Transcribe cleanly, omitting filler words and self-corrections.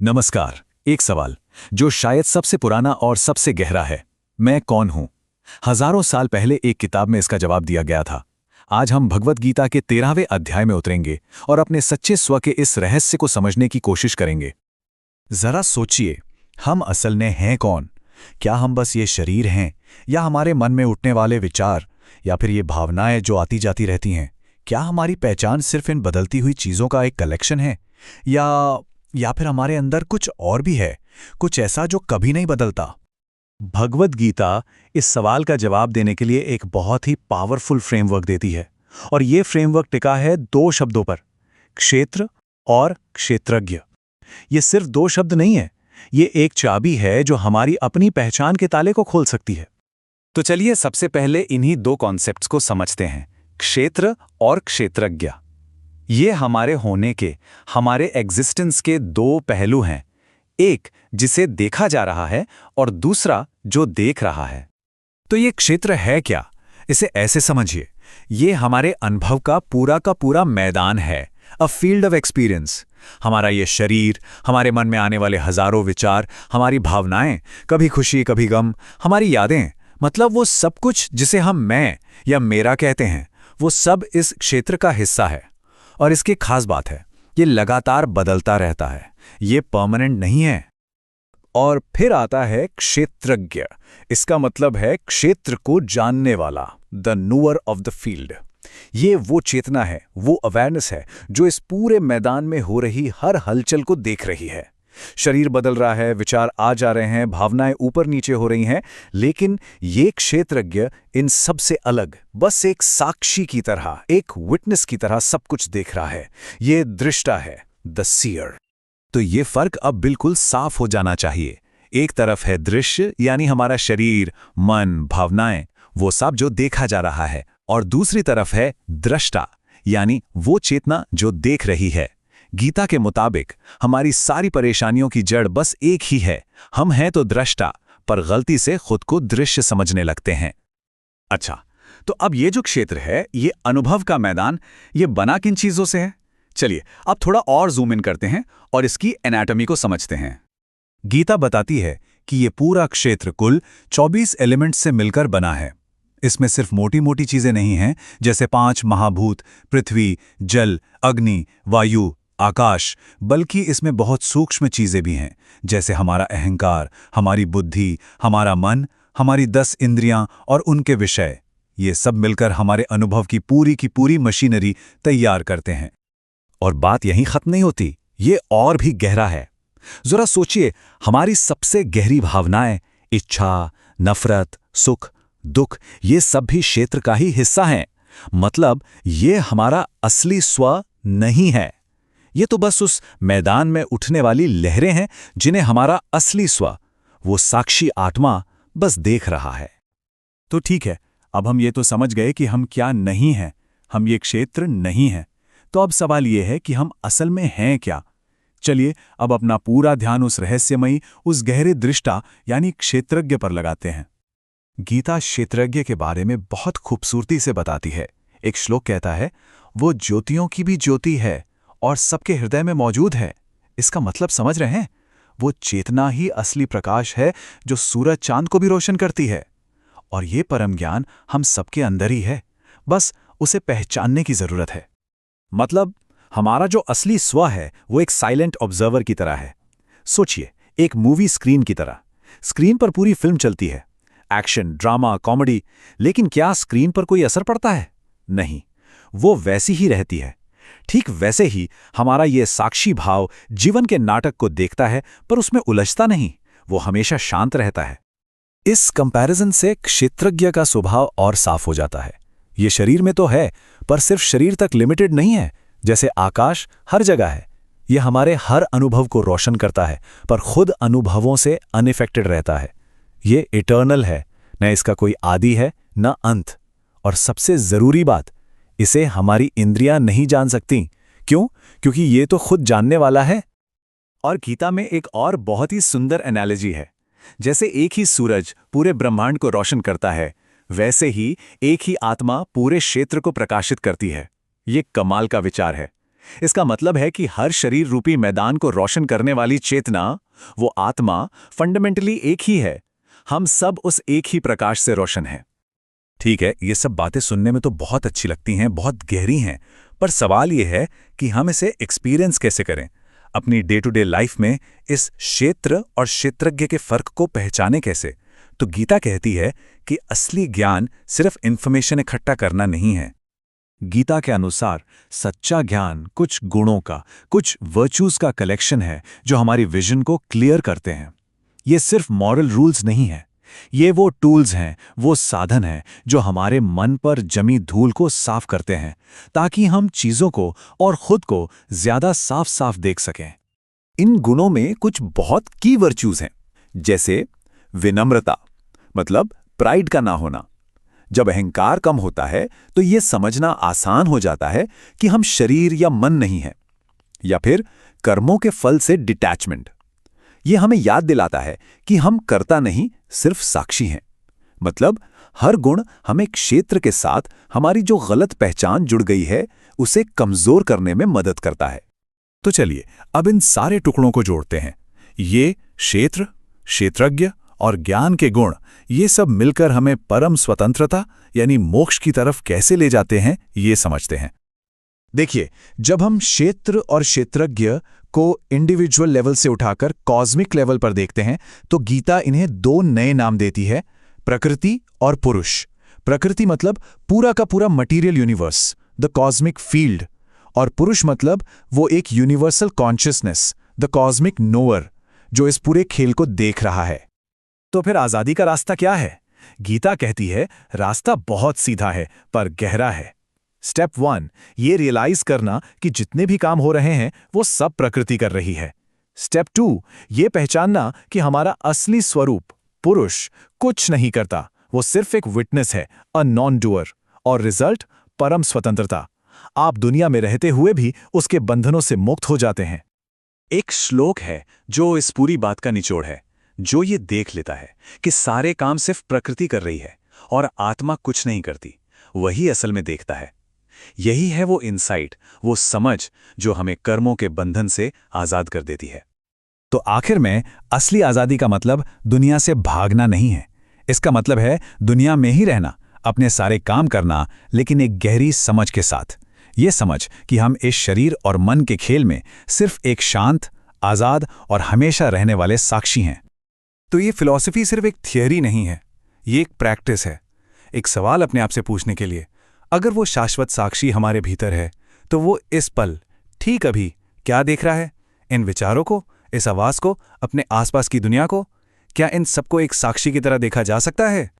नमस्कार। एक सवाल जो शायद सबसे पुराना और सबसे गहरा है, मैं कौन हूं? हजारों साल पहले एक किताब में इसका जवाब दिया गया था। आज हम भगवत गीता के 13वें अध्याय में उतरेंगे और अपने सच्चे स्व के इस रहस्य को समझने की कोशिश करेंगे। जरा सोचिए, हम असल में हैं कौन? क्या हम बस ये शरीर हैं, या हमारे मन में उठने वाले विचार, या फिर ये भावनाएं जो आती जाती रहती हैं? क्या हमारी पहचान सिर्फ इन बदलती हुई चीजों का एक कलेक्शन है, या फिर हमारे अंदर कुछ और भी है, कुछ ऐसा जो कभी नहीं बदलता? भगवत गीता इस सवाल का जवाब देने के लिए एक बहुत ही पावरफुल फ्रेमवर्क देती है, और ये फ्रेमवर्क टिका है दो शब्दों पर, क्षेत्र और क्षेत्रज्ञ। ये सिर्फ दो शब्द नहीं है, ये एक चाबी है जो हमारी अपनी पहचान के ताले को खोल सकती है। तो चलिए सबसे पहले इन्हीं दो कॉन्सेप्ट्स को समझते हैं, क्षेत्र और क्षेत्रज्ञ। ये हमारे होने के, हमारे एग्जिस्टेंस के दो पहलू हैं, एक जिसे देखा जा रहा है और दूसरा जो देख रहा है। तो ये क्षेत्र है क्या? इसे ऐसे समझिए, ये हमारे अनुभव का पूरा मैदान है, अ फील्ड ऑफ एक्सपीरियंस। हमारा ये शरीर, हमारे मन में आने वाले हजारों विचार, हमारी भावनाएं, कभी खुशी कभी गम, हमारी यादें, मतलब वो सब कुछ जिसे हम मैं या मेरा कहते हैं, वो सब इस क्षेत्र का हिस्सा है। और इसकी खास बात है, ये लगातार बदलता रहता है, ये परमानेंट नहीं है। और फिर आता है क्षेत्रज्ञ। इसका मतलब है क्षेत्र को जानने वाला, the knower of the field. ये वो चेतना है, वो अवेयरनेस है जो इस पूरे मैदान में हो रही हर हलचल को देख रही है। शरीर बदल रहा है, विचार आ जा रहे हैं, भावनाएं ऊपर नीचे हो रही हैं, लेकिन ये क्षेत्रज्ञ इन सब से अलग, बस एक साक्षी की तरह, एक विटनेस की तरह सब कुछ देख रहा है। ये दृष्टा है, द सीयर। तो ये फर्क अब बिल्कुल साफ हो जाना चाहिए। एक तरफ है दृश्य, यानी हमारा शरीर, मन, भावनाएं, वो सब जो देखा जा रहा है, और दूसरी तरफ है दृष्टा, यानी वो चेतना जो देख रही है। गीता के मुताबिक हमारी सारी परेशानियों की जड़ बस एक ही है, हम हैं तो दृष्टा, पर गलती से खुद को दृश्य समझने लगते हैं। अच्छा, तो अब ये जो क्षेत्र है, ये अनुभव का मैदान, ये बना किन चीजों से है? चलिए अब थोड़ा और जूम इन करते हैं और इसकी एनाटॉमी को समझते हैं। गीता बताती है कि ये पूरा क्षेत्र कुल 24 एलिमेंट्स से मिलकर बना है। इसमें सिर्फ मोटी मोटी चीजें नहीं हैं, जैसे 5 महाभूत, पृथ्वी, जल, अग्नि, वायु, आकाश, बल्कि इसमें बहुत सूक्ष्म चीजें भी हैं, जैसे हमारा अहंकार, हमारी बुद्धि, हमारा मन, हमारी 10 इंद्रियां और उनके विषय। ये सब मिलकर हमारे अनुभव की पूरी मशीनरी तैयार करते हैं। और बात यहीं खत्म नहीं होती, ये और भी गहरा है। जरा सोचिए, हमारी सबसे गहरी भावनाएं, इच्छा, नफरत, सुख, दुख, ये सब भी क्षेत्र का ही हिस्सा हैं। मतलब ये हमारा असली स्व नहीं है, ये तो बस उस मैदान में उठने वाली लहरें हैं जिन्हें हमारा असली स्व, वो साक्षी आत्मा, बस देख रहा है। तो ठीक है, अब हम ये तो समझ गए कि हम क्या नहीं हैं, हम ये क्षेत्र नहीं हैं। तो अब सवाल ये है कि हम असल में हैं क्या? चलिए अब अपना पूरा ध्यान उस रहस्यमयी, उस गहरे दृष्टा यानी क्षेत्रज्ञ पर लगाते हैं। गीता क्षेत्रज्ञ के बारे में बहुत खूबसूरती से बताती है। एक श्लोक कहता है, वो ज्योतियों की भी ज्योति है और सबके हृदय में मौजूद है। इसका मतलब समझ रहे हैं? वो चेतना ही असली प्रकाश है जो सूरज चांद को भी रोशन करती है। और ये परम ज्ञान हम सबके अंदर ही है, बस उसे पहचानने की जरूरत है। मतलब हमारा जो असली स्व है वो एक साइलेंट ऑब्जर्वर की तरह है। सोचिए, एक मूवी स्क्रीन की तरह। स्क्रीन पर पूरी फिल्म चलती है, एक्शन, ड्रामा, कॉमेडी, लेकिन क्या स्क्रीन पर कोई असर पड़ता है? नहीं, वो वैसी ही रहती है। ठीक वैसे ही हमारा ये साक्षी भाव जीवन के नाटक को देखता है, पर उसमें उलझता नहीं, वो हमेशा शांत रहता है। इस कंपैरिजन से क्षेत्रज्ञ का स्वभाव और साफ हो जाता है। ये शरीर में तो है, पर सिर्फ शरीर तक लिमिटेड नहीं है। जैसे आकाश हर जगह है, ये हमारे हर अनुभव को रोशन करता है, पर खुद अनुभवों से अनइफेक्टेड रहता है। ये इटर्नल है, न इसका कोई आदि है न अंत। और सबसे जरूरी बात, इसे हमारी इंद्रियां नहीं जान सकती। क्यों? क्योंकि ये तो खुद जानने वाला है। और गीता में एक और बहुत ही सुंदर एनालॉजी है। जैसे एक ही सूरज पूरे ब्रह्मांड को रोशन करता है, वैसे ही एक ही आत्मा पूरे क्षेत्र को प्रकाशित करती है। ये कमाल का विचार है। इसका मतलब है कि हर शरीर रूपी मैदान को रोशन करने वाली चेतना, वो आत्मा, फंडामेंटली एक ही है। हम सब उस एक ही प्रकाश से रोशन हैं। ठीक है, ये सब बातें सुनने में तो बहुत अच्छी लगती हैं, बहुत गहरी हैं, पर सवाल ये है कि हम इसे एक्सपीरियंस कैसे करें, अपनी डे टू डे लाइफ में इस क्षेत्र और क्षेत्रज्ञ के फर्क को पहचाने कैसे। तो गीता कहती है कि असली ज्ञान सिर्फ इंफॉर्मेशन इकट्ठा करना नहीं है। गीता के अनुसार सच्चा ज्ञान कुछ गुणों का, कुछ वर्च्यूज का कलेक्शन है जो हमारी विजन को क्लियर करते हैं। ये सिर्फ मॉरल रूल्स नहीं है, ये वो टूल्स हैं, वो साधन हैं जो हमारे मन पर जमी धूल को साफ करते हैं, ताकि हम चीजों को और खुद को ज्यादा साफ साफ देख सकें। इन गुणों में कुछ बहुत की वर्च्यूज हैं, जैसे विनम्रता, मतलब प्राइड का ना होना। जब अहंकार कम होता है तो यह समझना आसान हो जाता है कि हम शरीर या मन नहीं हैं। या फिर कर्मों के फल से डिटैचमेंट, यह हमें याद दिलाता है कि हम कर्ता नहीं, सिर्फ साक्षी हैं। मतलब हर गुण हमें क्षेत्र के साथ हमारी जो गलत पहचान जुड़ गई है उसे कमजोर करने में मदद करता है। तो चलिए अब इन सारे टुकड़ों को जोड़ते हैं। ये क्षेत्र, क्षेत्रज्ञ और ज्ञान के गुण, ये सब मिलकर हमें परम स्वतंत्रता यानी मोक्ष की तरफ कैसे ले जाते हैं, ये समझते हैं। देखिए, जब हम क्षेत्र और क्षेत्रज्ञ को इंडिविजुअल लेवल से उठाकर कॉस्मिक लेवल पर देखते हैं तो गीता इन्हें दो नए नाम देती है, प्रकृति और पुरुष। प्रकृति मतलब पूरा का पूरा material universe, the cosmic field, और पुरुष मतलब वो एक universal consciousness, the cosmic knower, जो इस पूरे खेल को देख रहा है। तो फिर आजादी का रास्ता क्या है? गीता कहती है रास्ता बहुत सीधा है पर गहरा है। स्टेप 1, ये रियलाइज करना कि जितने भी काम हो रहे हैं वो सब प्रकृति कर रही है। स्टेप 2, ये पहचानना कि हमारा असली स्वरूप पुरुष कुछ नहीं करता, वो सिर्फ एक विटनेस है, अ नॉन डूअर। और रिजल्ट, परम स्वतंत्रता। आप दुनिया में रहते हुए भी उसके बंधनों से मुक्त हो जाते हैं। एक श्लोक है जो इस पूरी बात का निचोड़ है, जो ये देख लेता है कि सारे काम सिर्फ प्रकृति कर रही है और आत्मा कुछ नहीं करती, वही असल में देखता है। यही है वो इनसाइट, वो समझ जो हमें कर्मों के बंधन से आजाद कर देती है। तो आखिर में असली आजादी का मतलब दुनिया से भागना नहीं है। इसका मतलब है दुनिया में ही रहना, अपने सारे काम करना, लेकिन एक गहरी समझ के साथ। ये समझ कि हम इस शरीर और मन के खेल में सिर्फ एक शांत, आजाद और हमेशा रहने वाले साक्षी हैं। तो ये फिलॉसफी सिर्फ एक थियरी नहीं है, ये एक प्रैक्टिस है। एक सवाल अपने आप से पूछने के लिए, अगर वो शाश्वत साक्षी हमारे भीतर है तो वो इस पल, ठीक अभी, क्या देख रहा है? इन विचारों को, इस आवाज को, अपने आसपास की दुनिया को? क्या इन सबको एक साक्षी की तरह देखा जा सकता है?